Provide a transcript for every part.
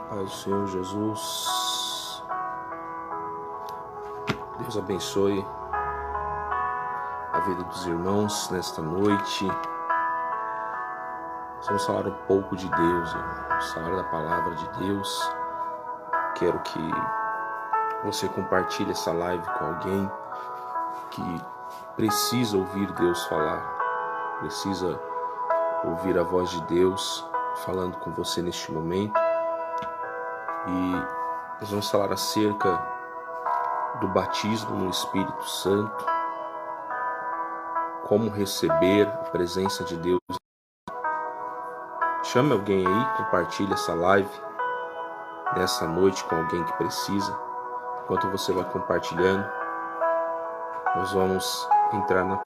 Pai do Senhor Jesus, Deus abençoe a vida dos irmãos nesta noite. Nós vamos falar um pouco de Deus, vamos falar da palavra de Deus. Quero que você compartilhe essa live com alguém que precisa ouvir Deus falar, precisa ouvir a voz de Deus falando com você neste momento. E nós vamos falar acerca do batismo no Espírito Santo, como receber a presença de Deus. Chame alguém aí, compartilhe essa live nessa noite com alguém que precisa. Enquanto você vai compartilhando, nós vamos entrar na...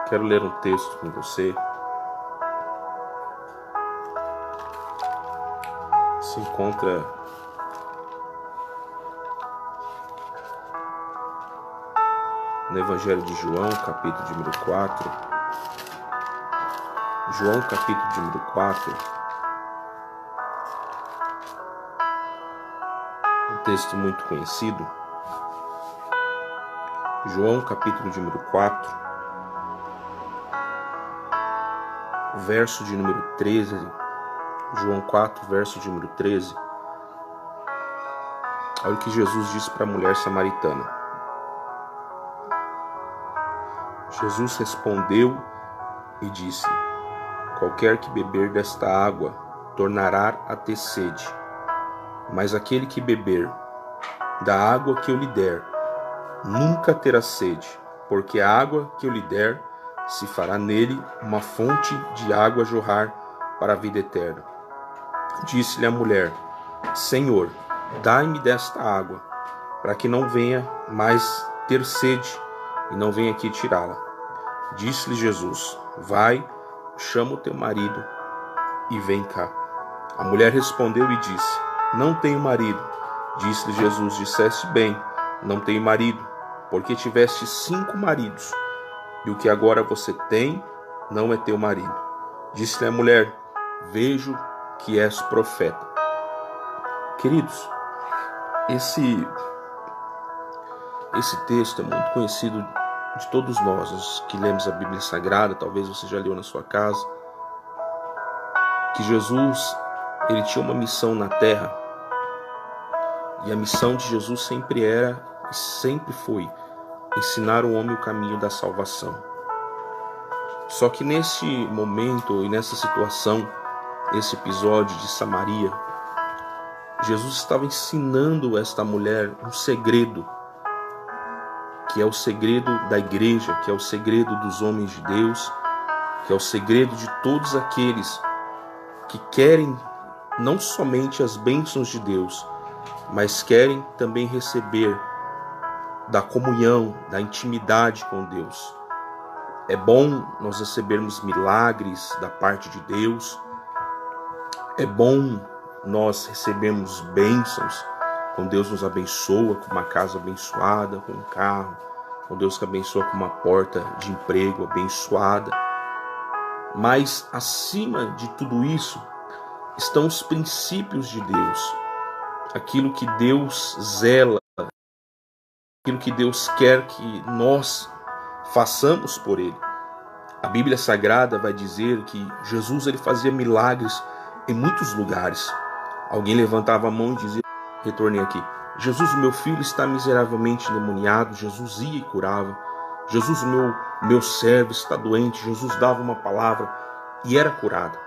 Quero ler um texto com você. Se encontra no Evangelho de João, capítulo de número 4. João, capítulo de número 4. Um texto muito conhecido. João, capítulo de número 4. Verso de número 13. João 4, verso de número 13. Olha o que Jesus disse para a mulher samaritana. Jesus respondeu e disse: qualquer que beber desta água tornará a ter sede, mas aquele que beber da água que eu lhe der nunca terá sede, porque a água que eu lhe der se fará nele uma fonte de água a jorrar para a vida eterna. Disse-lhe a mulher: Senhor, dai-me desta água, para que não venha mais ter sede e não venha aqui tirá-la. Disse-lhe Jesus: vai, chama o teu marido e vem cá. A mulher respondeu e disse: não tenho marido. Disse-lhe Jesus: disseste bem, não tenho marido, porque tiveste 5 maridos, e o que agora você tem não é teu marido. Disse-lhe a mulher: vejo que és profeta. Queridos, esse texto é muito conhecido de todos nós, os que lemos a Bíblia Sagrada. Talvez você já leu na sua casa, que Jesus, ele tinha uma missão na terra, e a missão de Jesus sempre era e sempre foi ensinar o homem o caminho da salvação. Só que nesse momento e nessa situação, esse episódio de Samaria, Jesus estava ensinando esta mulher um segredo, que é o segredo da igreja, que é o segredo dos homens de Deus, que é o segredo de todos aqueles que querem não somente as bênçãos de Deus, mas querem também receber da comunhão, da intimidade com Deus. É bom nós recebermos milagres da parte de Deus, é bom nós recebermos bênçãos, quando Deus nos abençoa com uma casa abençoada, com um carro, quando Deus nos abençoa com uma porta de emprego abençoada. Mas acima de tudo isso estão os princípios de Deus, aquilo que Deus zela, aquilo que Deus quer que nós façamos por Ele. A Bíblia Sagrada vai dizer que Jesus ele fazia milagres em muitos lugares. Alguém levantava a mão e dizia, retornei aqui, Jesus, o meu filho está miseravelmente endemoniado. Jesus ia e curava. Jesus, o meu servo está doente. Jesus dava uma palavra e era curado.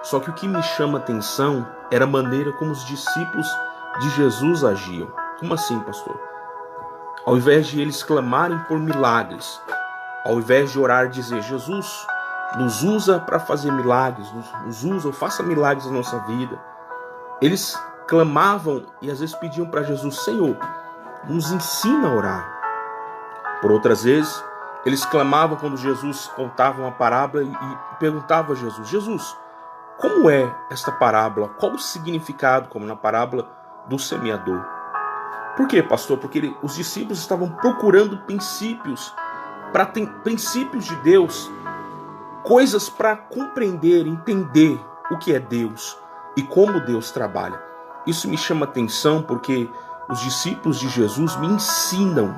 Só que o que me chama a atenção era a maneira como os discípulos de Jesus agiam. Como assim, pastor? Ao invés de eles clamarem por milagres, ao invés de orar e dizer, Jesus, nos usa para fazer milagres, nos usa, faça milagres na nossa vida, eles clamavam e às vezes pediam para Jesus, Senhor, nos ensina a orar. Por outras vezes, eles clamavam quando Jesus contava uma parábola e perguntava a Jesus, Jesus, como é esta parábola? Qual o significado, como na parábola do semeador? Por quê, pastor? Porque os discípulos estavam procurando princípios de Deus, coisas para compreender, entender o que é Deus e como Deus trabalha. Isso me chama atenção porque os discípulos de Jesus me ensinam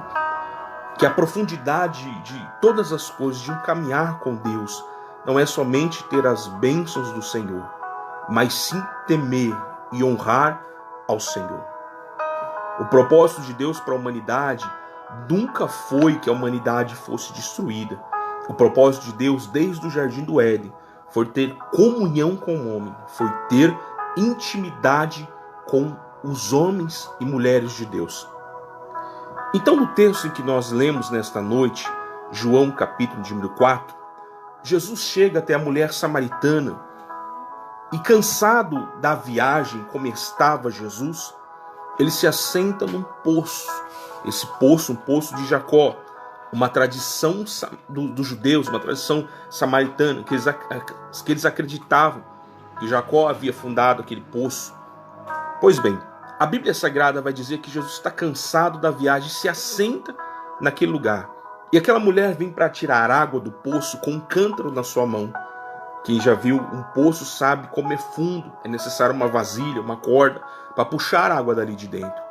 que a profundidade de todas as coisas, de um caminhar com Deus, não é somente ter as bênçãos do Senhor, mas sim temer e honrar ao Senhor. O propósito de Deus para a humanidade nunca foi que a humanidade fosse destruída. O propósito de Deus desde o Jardim do Éden foi ter comunhão com o homem, foi ter intimidade com os homens e mulheres de Deus. Então, no texto em que nós lemos nesta noite, João capítulo de número 4, Jesus chega até a mulher samaritana e, cansado da viagem como estava Jesus, ele se assenta num poço. Esse poço, um poço de Jacó, uma tradição dos judeus, uma tradição samaritana, que eles acreditavam que Jacó havia fundado aquele poço. Pois bem, a Bíblia Sagrada vai dizer que Jesus está cansado da viagem e se assenta naquele lugar. E aquela mulher vem para tirar água do poço com um cântaro na sua mão. Quem já viu um poço sabe como é fundo, é necessário uma vasilha, uma corda, para puxar a água dali de dentro.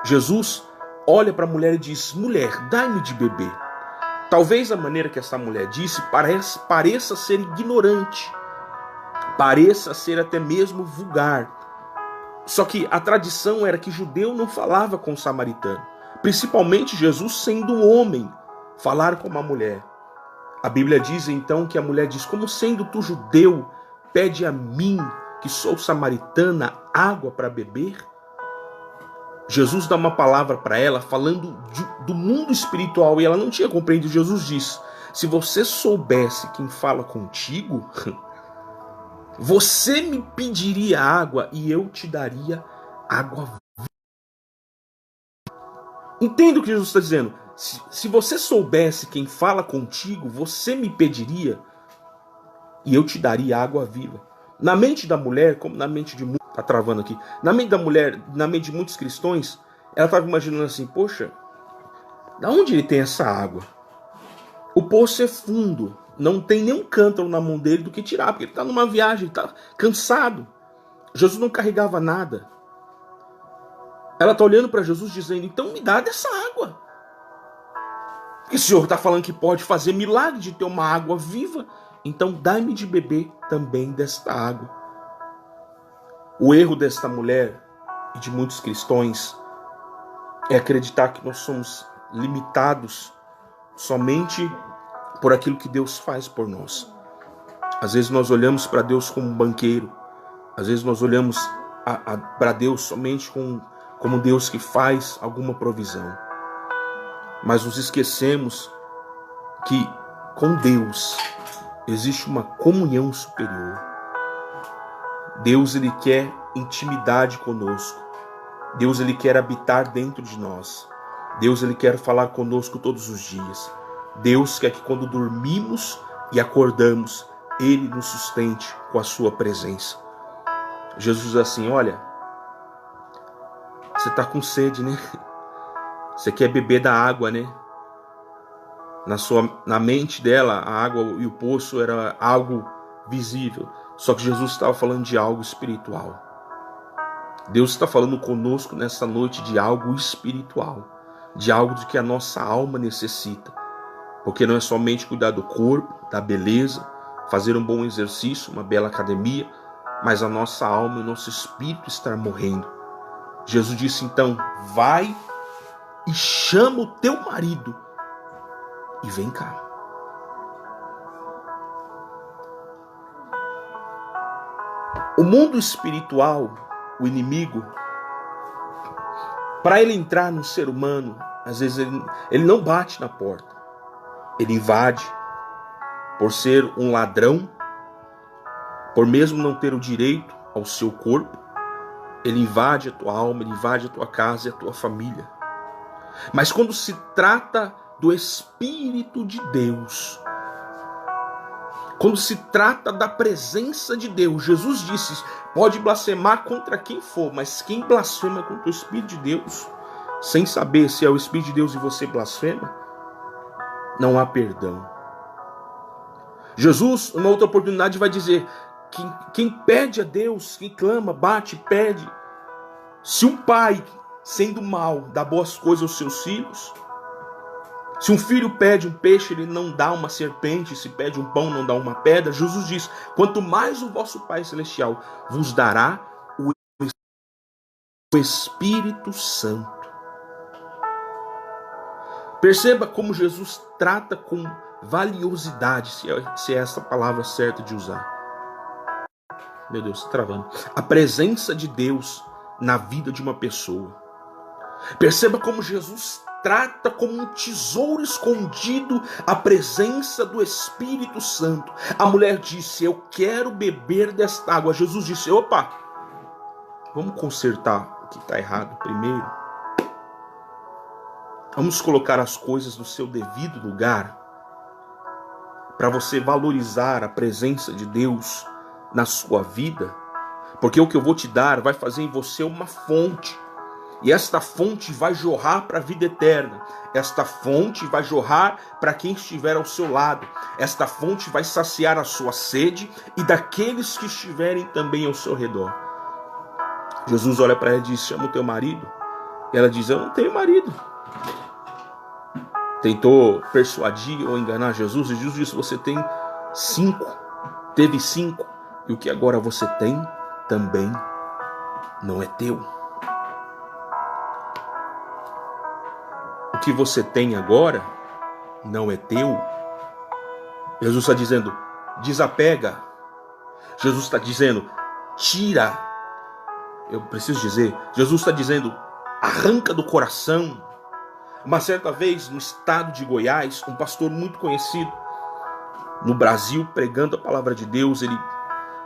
Jesus olha para a mulher e diz, mulher, dai-me de beber. Talvez a maneira que essa mulher disse pareça ser ignorante, pareça ser até mesmo vulgar. Só que a tradição era que judeu não falava com o samaritano, principalmente Jesus sendo um homem, falar com uma mulher. A Bíblia diz então que a mulher diz, como sendo tu judeu, pede a mim, que sou samaritana, água para beber? Jesus dá uma palavra para ela falando do mundo espiritual e ela não tinha compreendido. Jesus diz, se você soubesse quem fala contigo, você me pediria água e eu te daria água viva. Entenda o que Jesus está dizendo. Se você soubesse quem fala contigo, você me pediria e eu te daria água viva. Na mente da mulher, como na mente de muitos, tá travando aqui, na mente da mulher, na mente de muitos cristãos, ela estava imaginando assim, poxa, da onde ele tem essa água? O poço é fundo, não tem nenhum cântaro na mão dele do que tirar, porque ele está numa viagem, ele está cansado. Jesus não carregava nada. Ela está olhando para Jesus dizendo, então me dá dessa água. Porque o Senhor está falando que pode fazer milagre de ter uma água viva, então dá-me de beber também desta água. O erro desta mulher e de muitos cristãos é acreditar que nós somos limitados somente por aquilo que Deus faz por nós. Às vezes nós olhamos para Deus como um banqueiro. Às vezes nós olhamos para Deus somente como Deus que faz alguma provisão. Mas nos esquecemos que com Deus existe uma comunhão superior. Deus, ele quer intimidade conosco. Deus, ele quer habitar dentro de nós. Deus, ele quer falar conosco todos os dias. Deus quer que quando dormimos e acordamos, ele nos sustente com a sua presença. Jesus diz assim: olha, você está com sede, né? Você quer beber da água, né? Na mente dela, a água e o poço era algo visível. Só que Jesus estava falando de algo espiritual. Deus está falando conosco nessa noite de algo espiritual. De algo de que a nossa alma necessita. Porque não é somente cuidar do corpo, da beleza, fazer um bom exercício, uma bela academia, mas a nossa alma e o nosso espírito estar morrendo. Jesus disse então: vai e chama o teu marido e vem cá. O mundo espiritual, o inimigo, para ele entrar no ser humano, às vezes ele não bate na porta. Ele invade. Por ser um ladrão, por mesmo não ter o direito ao seu corpo, ele invade a tua alma, ele invade a tua casa e a tua família. Mas quando se trata do Espírito de Deus, quando se trata da presença de Deus, Jesus disse: pode blasfemar contra quem for, mas quem blasfema contra o Espírito de Deus, sem saber se é o Espírito de Deus e você blasfema, não há perdão. Jesus, numa outra oportunidade, vai dizer: quem pede a Deus, quem clama, bate, pede. Se um pai, sendo mau, dá boas coisas aos seus filhos, se um filho pede um peixe, ele não dá uma serpente, se pede um pão, não dá uma pedra. Jesus diz: quanto mais o vosso Pai Celestial vos dará o Espírito Santo. Perceba como Jesus trata com valiosidade, se é essa palavra certa de usar. Meu Deus, está travando. A presença de Deus na vida de uma pessoa. Perceba como Jesus trata como um tesouro escondido a presença do Espírito Santo. A mulher disse: eu quero beber desta água. Jesus disse: opa, vamos consertar o que está errado primeiro. Vamos colocar as coisas no seu devido lugar, para você valorizar a presença de Deus na sua vida. Porque o que eu vou te dar vai fazer em você uma fonte. E esta fonte vai jorrar para a vida eterna. Esta fonte vai jorrar para quem estiver ao seu lado. Esta fonte vai saciar a sua sede e daqueles que estiverem também ao seu redor. Jesus olha para ela e diz: chama o teu marido. E ela diz: eu não tenho marido. Tentou persuadir ou enganar Jesus. E Jesus disse: você tem 5. Teve 5. E o que agora você tem também não é teu. O que você tem agora não é teu. Jesus está dizendo: desapega. Jesus está dizendo: tira. Eu preciso dizer, Jesus está dizendo: arranca do coração. Uma certa vez, no estado de Goiás, um pastor muito conhecido no Brasil, pregando a palavra de Deus, ele,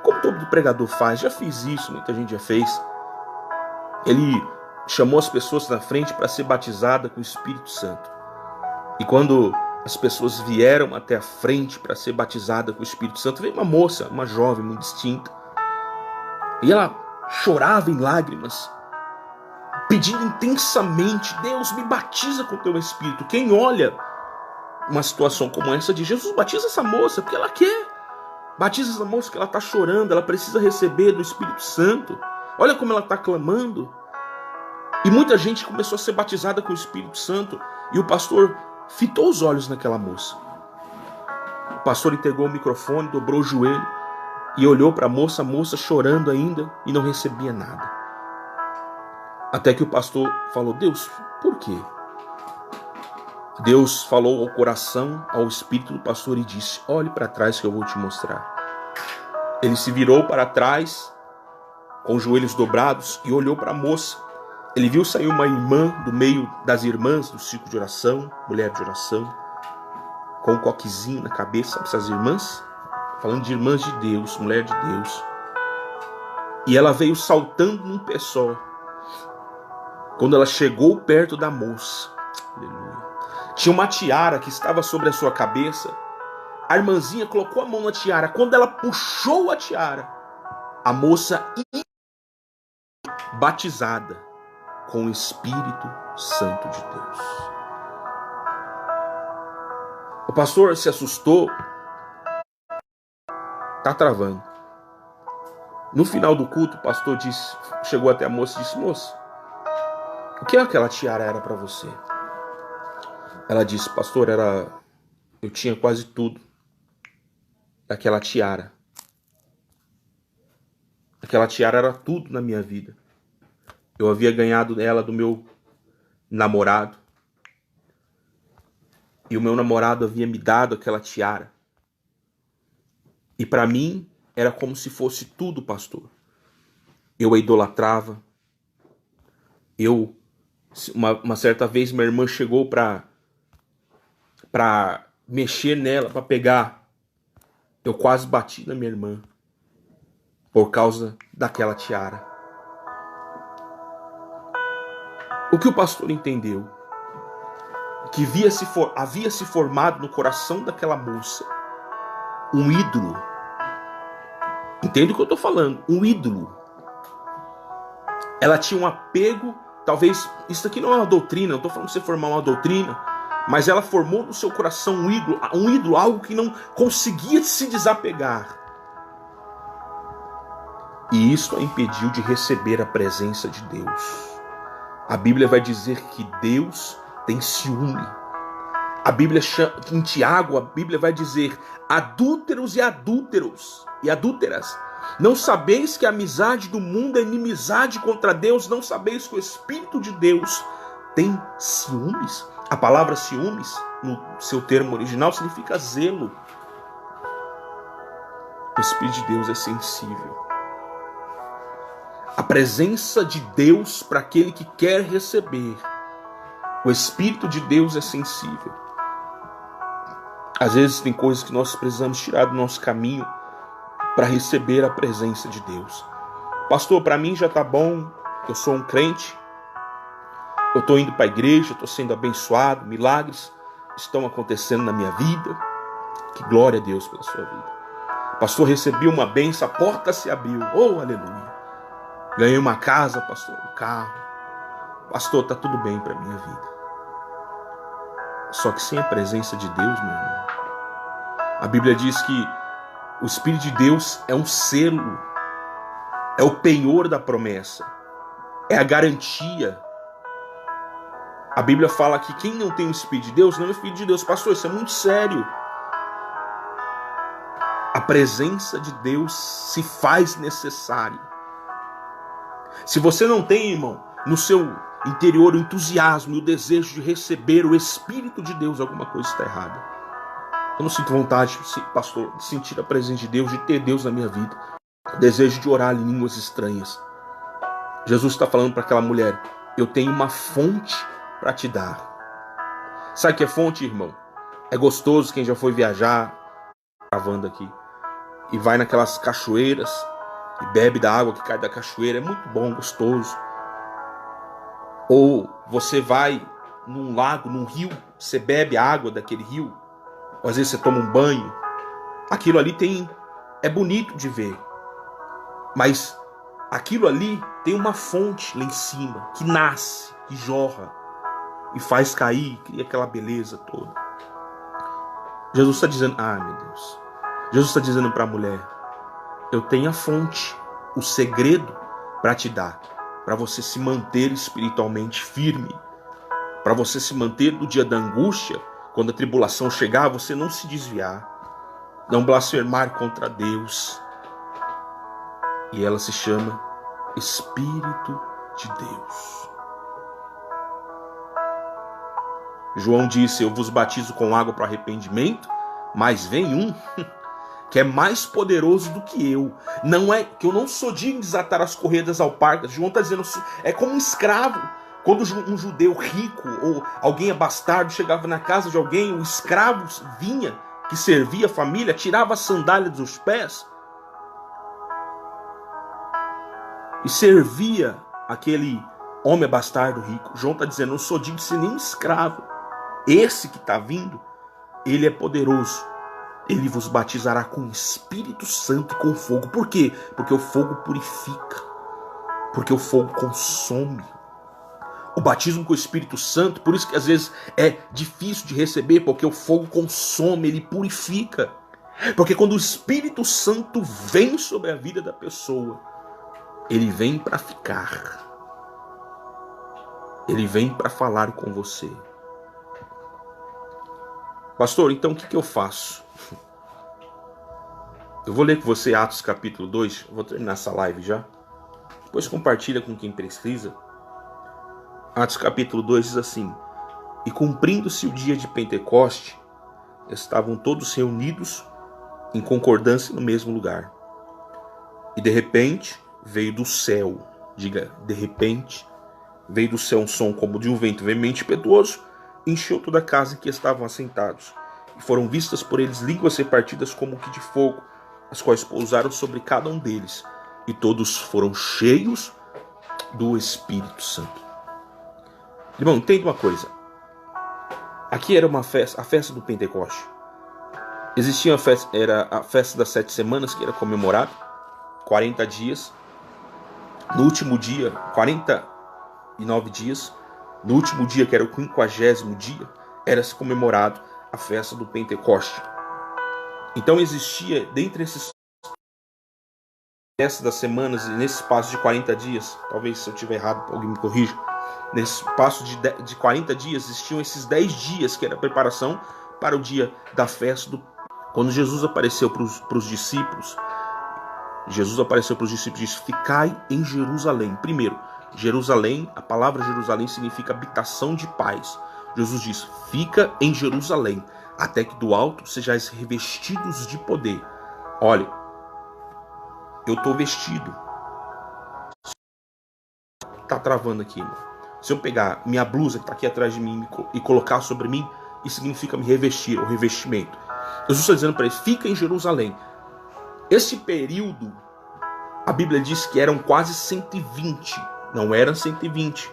como todo pregador faz, já fiz isso, muita gente já fez, ele chamou as pessoas na frente para ser batizada com o Espírito Santo. E quando as pessoas vieram até a frente para ser batizada com o Espírito Santo, veio uma moça, uma jovem muito distinta, e ela chorava em lágrimas, pedindo intensamente: Deus, me batiza com o teu Espírito. Quem olha uma situação como essa diz: Jesus, batiza essa moça, porque ela quer. Batiza essa moça, que ela está chorando, ela precisa receber do Espírito Santo. Olha como ela está clamando. E muita gente começou a ser batizada com o Espírito Santo. E o pastor fitou os olhos naquela moça. O pastor entregou o microfone, dobrou o joelho e olhou para a moça chorando ainda e não recebia nada. Até que o pastor falou: Deus, por quê? Deus falou ao coração, ao espírito do pastor e disse: olhe para trás que eu vou te mostrar. Ele se virou para trás, com os joelhos dobrados, e olhou para a moça. Ele viu sair uma irmã do meio das irmãs do ciclo de oração, mulher de oração, com um coquezinho na cabeça. Sabe essas irmãs? Falando de irmãs de Deus, mulher de Deus. E ela veio saltando num pé só. Quando ela chegou perto da moça, aleluia, tinha uma tiara que estava sobre a sua cabeça. A irmãzinha colocou a mão na tiara. Quando ela puxou a tiara, a moça batizada com o Espírito Santo de Deus. O pastor se assustou. Tá travando. No final do culto, o pastor chegou até a moça e disse: moça, o que aquela tiara era para você? Ela disse: pastor, eu tinha quase tudo daquela tiara. Aquela tiara era tudo na minha vida. Eu havia ganhado ela do meu namorado. E o meu namorado havia me dado aquela tiara. E para mim era como se fosse tudo, pastor. Eu a idolatrava. Uma certa vez minha irmã chegou para mexer nela, para pegar. Eu quase bati na minha irmã por causa daquela tiara. O que o pastor entendeu? Que havia se formado no coração daquela moça um ídolo. Entende o que eu estou falando? Um ídolo. Ela tinha um apego, talvez, isso aqui não é uma doutrina, não estou falando de você formar uma doutrina, mas ela formou no seu coração um ídolo, algo que não conseguia se desapegar. E isso a impediu de receber a presença de Deus. A Bíblia vai dizer que Deus tem ciúme. A Bíblia, em Tiago, a Bíblia vai dizer: adúlteros e adúlteras, não sabeis que a amizade do mundo é inimizade contra Deus? Não sabeis que o Espírito de Deus tem ciúmes? A palavra ciúmes, no seu termo original, significa zelo. O Espírito de Deus é sensível. A presença de Deus para aquele que quer receber. O Espírito de Deus é sensível. Às vezes tem coisas que nós precisamos tirar do nosso caminho para receber a presença de Deus. Pastor, para mim já está bom, eu sou um crente, eu estou indo para a igreja, estou sendo abençoado, milagres estão acontecendo na minha vida. Que glória a Deus pela sua vida. Pastor, recebi uma bênção, a porta se abriu, oh aleluia. Ganhei uma casa, pastor, um carro. Pastor, está tudo bem para a minha vida. Só que sem a presença de Deus, meu irmão. A Bíblia diz que o Espírito de Deus é um selo, é o penhor da promessa, é a garantia. A Bíblia fala que quem não tem o Espírito de Deus não é o Espírito de Deus. Pastor, isso é muito sério. A presença de Deus se faz necessária. Se você não tem, irmão, no seu interior o entusiasmo e o desejo de receber o Espírito de Deus, alguma coisa está errada. Eu não sinto vontade, pastor, de sentir a presença de Deus, de ter Deus na minha vida. Desejo de orar em línguas estranhas. Jesus está falando para aquela mulher: eu tenho uma fonte para te dar. Sabe o que é fonte, irmão? É gostoso quem já foi viajar, gravando aqui, e vai naquelas cachoeiras e bebe da água que cai da cachoeira. É muito bom, gostoso. Ou você vai num lago, num rio, você bebe a água daquele rio. Ou às vezes você toma um banho. Aquilo ali é bonito de ver. Mas aquilo ali tem uma fonte lá em cima, que nasce, que jorra, e faz cair, cria aquela beleza toda. Jesus está dizendo, meu Deus. Jesus está dizendo para a mulher: eu tenho a fonte, o segredo para te dar, para você se manter espiritualmente firme, para você se manter no dia da angústia, quando a tribulação chegar, você não se desviar, não blasfemar contra Deus. E ela se chama Espírito de Deus. João disse: eu vos batizo com água para arrependimento, mas vem um que é mais poderoso do que eu. Não é que eu não sou digno de desatar as correias ao parque. João está dizendo, é como um escravo. Quando um judeu rico ou alguém abastardo chegava na casa de alguém, o escravo vinha, que servia a família, tirava a sandália dos pés e servia aquele homem abastardo rico. João está dizendo, não sou digno de ser nem escravo. Esse que está vindo, ele é poderoso. Ele vos batizará com o Espírito Santo e com fogo. Por quê? Porque o fogo purifica. Porque o fogo consome. O batismo com o Espírito Santo, por isso que às vezes é difícil de receber, porque o fogo consome, ele purifica. Porque quando o Espírito Santo vem sobre a vida da pessoa, ele vem para ficar. Ele vem para falar com você. Pastor, então o que eu faço? Eu vou ler com você Atos capítulo 2, vou terminar essa live já. Depois compartilha com quem precisa. Atos capítulo 2 diz assim: e cumprindo-se o dia de Pentecoste, estavam todos reunidos em concordância no mesmo lugar. E de repente veio do céu, diga, de repente, veio do céu um som como de um vento veemente e impetuoso, encheu toda a casa em que estavam assentados. E foram vistas por eles línguas repartidas como que de fogo, as quais pousaram sobre cada um deles. E todos foram cheios do Espírito Santo. Irmão, entenda uma coisa. Aqui era uma festa, a festa do Pentecoste. Existia a festa, era a festa das 7 semanas, que era comemorada, 40 dias. No último dia, 49 dias, no último dia, que era o 50º dia, era-se comemorado a festa do Pentecoste. Então existia, dentre esses festas das semanas, e nesse espaço de 40 dias, talvez se eu estiver errado, alguém me corrija, nesse espaço de 40 dias, existiam esses 10 dias, que era a preparação para o dia da festa. Quando Jesus apareceu para os discípulos, disse: ficai em Jerusalém. Primeiro, Jerusalém, a palavra Jerusalém significa habitação de paz. Jesus diz: fica em Jerusalém, até que do alto sejais revestidos de poder. Olha, eu estou vestido. Tá travando aqui, irmão. Se eu pegar minha blusa que está aqui atrás de mim e colocar sobre mim, isso significa me revestir, o revestimento. Jesus está dizendo para eles: fica em Jerusalém. Esse período, a Bíblia diz que eram quase 120. Não eram 120.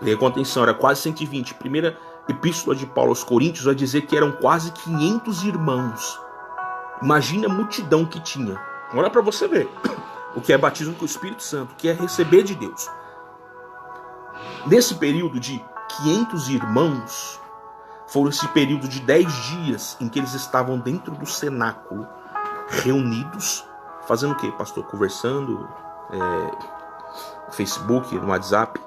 Leia com atenção, era quase 120. Primeira epístola de Paulo aos Coríntios vai dizer que eram quase 500 irmãos. Imagina a multidão que tinha. Olha para você ver o que é batismo com o Espírito Santo, o que é receber de Deus. Nesse período de 500 irmãos, foi esse período de 10 dias em que eles estavam dentro do cenáculo, reunidos, fazendo o quê, pastor? Conversando, no Facebook, no WhatsApp?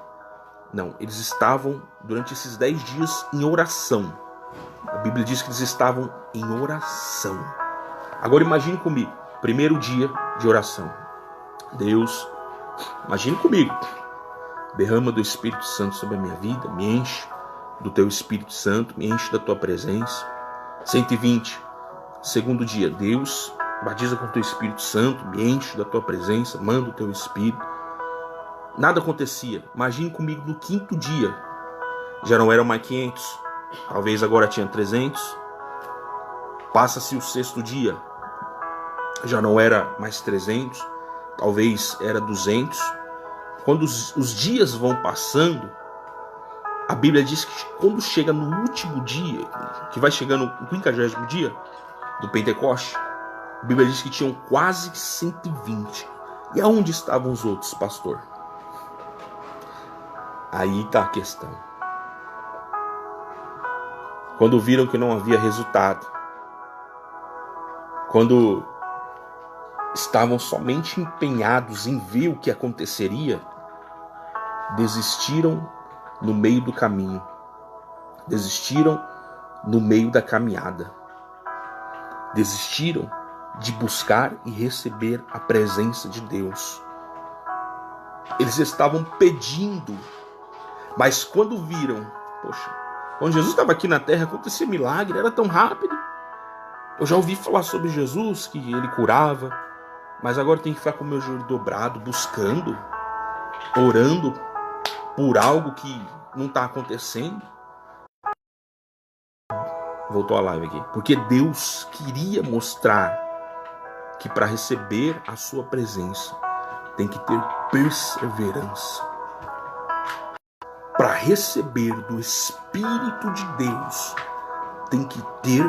Não, eles estavam durante esses 10 dias em oração. A Bíblia diz que eles estavam em oração. Agora imagine comigo, primeiro dia de oração. Deus, imagine comigo, derrama do Espírito Santo sobre a minha vida, me enche do teu Espírito Santo, me enche da tua presença. 120, segundo dia, Deus, batiza com o teu Espírito Santo, me enche da tua presença, manda o teu Espírito. Nada acontecia. Imagine comigo no 5º dia, já não eram mais 500, talvez agora tinha 300. Passa-se o 6º dia, já não era mais 300, talvez era 200. Quando os dias vão passando, a Bíblia diz que quando chega no último dia, que vai chegando no 50º dia do Pentecoste, a Bíblia diz que tinham quase 120. E aonde estavam os outros, pastor? Aí está a questão. Quando viram que não havia resultado, quando estavam somente empenhados em ver o que aconteceria, desistiram no meio do caminho, desistiram no meio da caminhada, desistiram de buscar e receber a presença de Deus. Eles estavam pedindo, mas quando viram, poxa, Quando Jesus estava aqui na terra, acontecia milagre, era tão rápido. Eu já ouvi falar sobre Jesus, que ele curava, mas agora tem que ficar com o meu joelho dobrado, buscando, orando por algo que não está acontecendo. Voltou a live aqui. Porque Deus queria mostrar que para receber a sua presença tem que ter perseverança. Para receber do Espírito de Deus tem que ter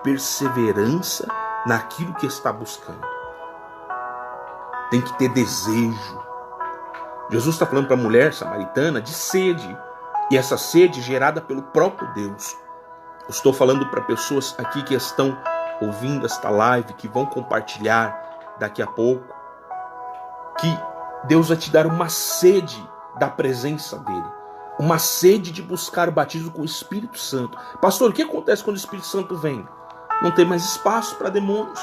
perseverança naquilo que está buscando. Tem que ter desejo. Jesus está falando para a mulher samaritana de sede. E essa sede gerada pelo próprio Deus. Eu estou falando para pessoas aqui que estão ouvindo esta live, que vão compartilhar daqui a pouco, que Deus vai te dar uma sede da presença dele. Uma sede de buscar o batismo com o Espírito Santo. Pastor, o que acontece quando o Espírito Santo vem? Não tem mais espaço para demônios.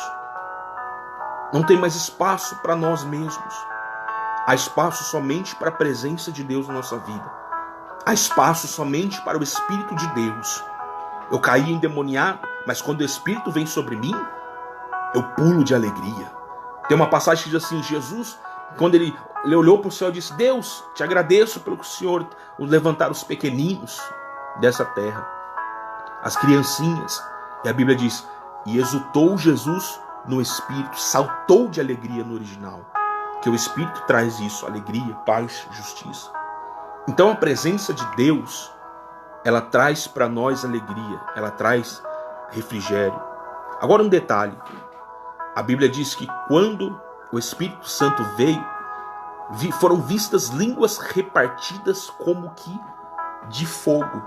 Não tem mais espaço para nós mesmos. Há espaço somente para a presença de Deus na nossa vida. Há espaço somente para o Espírito de Deus. Eu caí endemoniado, mas quando o Espírito vem sobre mim, eu pulo de alegria. Tem uma passagem que diz assim, Jesus, quando ele olhou para o céu e disse, Deus, te agradeço pelo que o Senhor levantar os pequeninos dessa terra, as criancinhas. E a Bíblia diz, e exultou Jesus no Espírito, saltou de alegria no original. Que o Espírito traz isso, alegria, paz, justiça. Então a presença de Deus, ela traz para nós alegria, ela traz refrigério. Agora um detalhe, a Bíblia diz que quando o Espírito Santo veio, foram vistas línguas repartidas como que de fogo.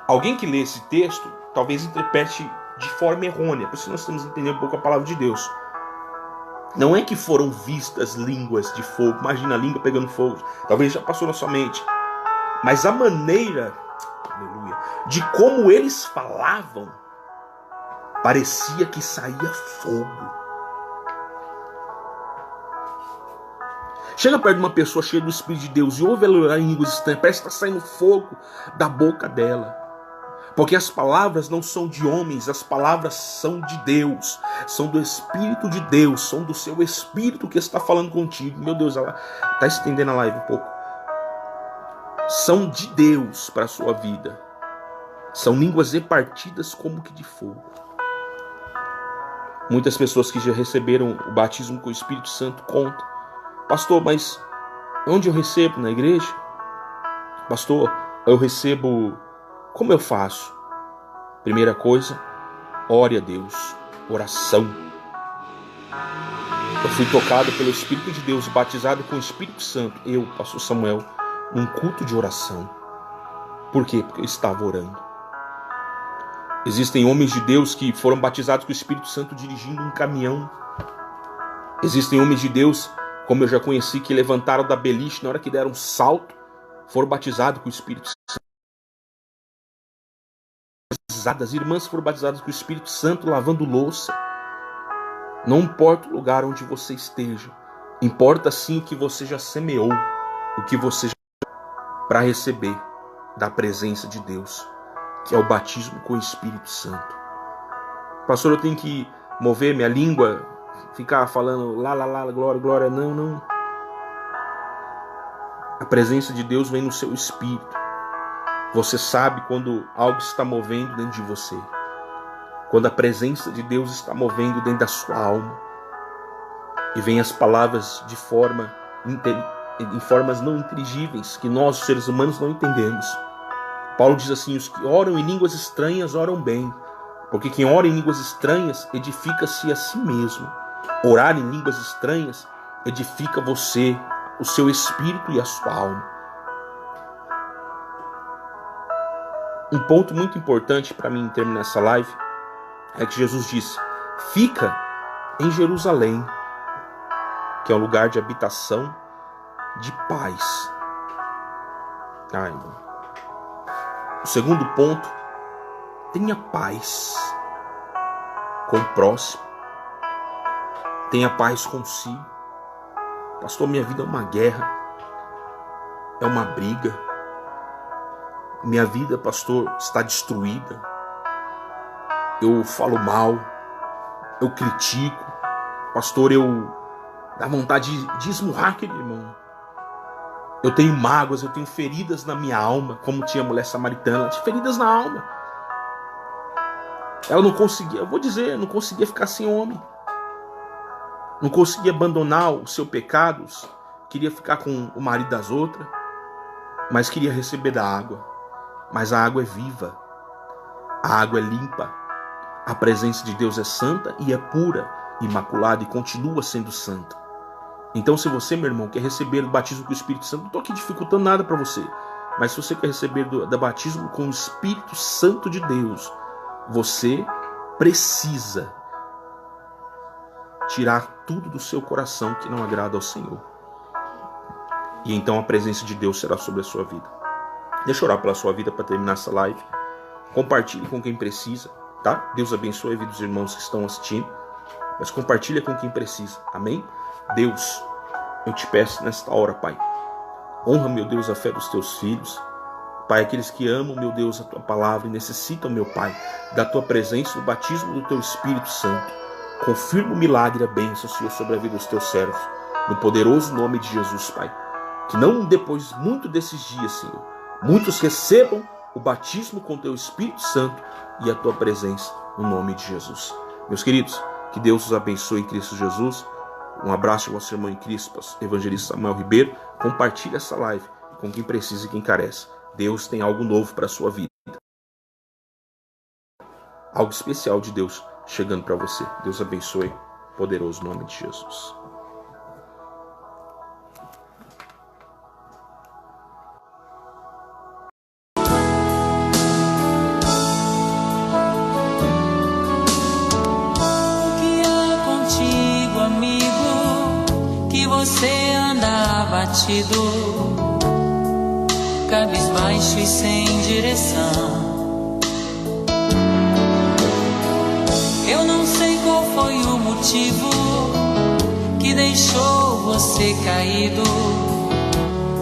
Alguém que lê esse texto, talvez interprete de forma errônea, por isso nós temos que entender um pouco a palavra de Deus. Não é que foram vistas línguas de fogo, imagina a língua pegando fogo, talvez já passou na sua mente, mas a maneira, aleluia, de como eles falavam, parecia que saía fogo. Chega perto de uma pessoa cheia do Espírito de Deus e ouve ela orar em línguas estranhas, parece que está saindo fogo da boca dela. Porque as palavras não são de homens, as palavras são de Deus, são do Espírito de Deus, são do seu Espírito que está falando contigo. Meu Deus, ela está estendendo a live um pouco. São de Deus para a sua vida. São línguas repartidas como que de fogo. Muitas pessoas que já receberam o batismo com o Espírito Santo contam. Pastor, mas onde eu recebo? Na igreja? Pastor, eu recebo... Como eu faço? Primeira coisa, ore a Deus. Oração. Eu fui tocado pelo Espírito de Deus, batizado com o Espírito Santo. Eu, pastor Samuel, num culto de oração. Por quê? Porque eu estava orando. Existem homens de Deus que foram batizados com o Espírito Santo dirigindo um caminhão. Existem homens de Deus, como eu já conheci, que levantaram da beliche na hora que deram um salto, foram batizados com o Espírito Santo. As irmãs foram batizadas com o Espírito Santo lavando louça. Não importa o lugar onde você esteja, importa sim o que você já semeou, o que você já para receber da presença de Deus, que é o batismo com o Espírito Santo. Pastor, eu tenho que mover minha língua, ficar falando lá, glória, glória. Não. A presença de Deus vem no seu espírito. Você sabe quando algo está movendo dentro de você. Quando a presença de Deus está movendo dentro da sua alma. E vem as palavras em formas não inteligíveis, que nós, os seres humanos, não entendemos. Paulo diz assim, os que oram em línguas estranhas oram bem. Porque quem ora em línguas estranhas edifica-se a si mesmo. Orar em línguas estranhas edifica você, o seu espírito e a sua alma. Um ponto muito importante para mim terminar essa live é que Jesus disse, fica em Jerusalém, que é um lugar de habitação, de paz. O segundo ponto, tenha paz com o próximo, tenha paz consigo. Pastor, minha vida é uma guerra, é uma briga. minha vida, pastor, está destruída. Eu falo mal, eu critico, pastor, dá vontade de esmurrar aquele irmão. Eu tenho mágoas, eu tenho feridas na minha alma, como tinha a mulher samaritana, ela tinha feridas na alma. Ela não conseguia, eu vou dizer, não conseguia ficar sem homem. Não conseguia abandonar os seus pecados, queria ficar com o marido das outras, mas queria receber da água. Mas a água é viva, a água é limpa, a presença de Deus é santa e é pura, imaculada e continua sendo santa. Então, se você, meu irmão, quer receber o batismo com o Espírito Santo, não estou aqui dificultando nada para você, mas se você quer receber do batismo com o Espírito Santo de Deus, você precisa tirar tudo do seu coração que não agrada ao Senhor. E então a presença de Deus será sobre a sua vida. Deixa eu orar pela sua vida para terminar essa live. Compartilhe com quem precisa, tá? Deus abençoe a vida dos irmãos que estão assistindo, mas compartilha com quem precisa, amém? Deus, eu te peço nesta hora, Pai, honra, meu Deus, a fé dos teus filhos, Pai, aqueles que amam, meu Deus, a tua palavra e necessitam, meu Pai, da tua presença, do batismo do teu Espírito Santo. Confirma o milagre e a bênção, Senhor, sobre a vida dos teus servos, no poderoso nome de Jesus, Pai. Que não depois muito desses dias, Senhor, muitos recebam o batismo com o teu Espírito Santo e a tua presença, no nome de Jesus. Meus queridos, que Deus os abençoe em Cristo Jesus. Um abraço ao vosso irmão em Cristo, evangelista Samuel Ribeiro. Compartilhe essa live com quem precisa e quem carece. Deus tem algo novo para a sua vida. Algo especial de Deus chegando para você. Deus abençoe. Poderoso nome de Jesus. Você anda abatido, cabisbaixo e sem direção. Eu não sei qual foi o motivo que deixou você caído,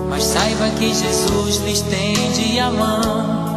mas saiba que Jesus lhe estende a mão.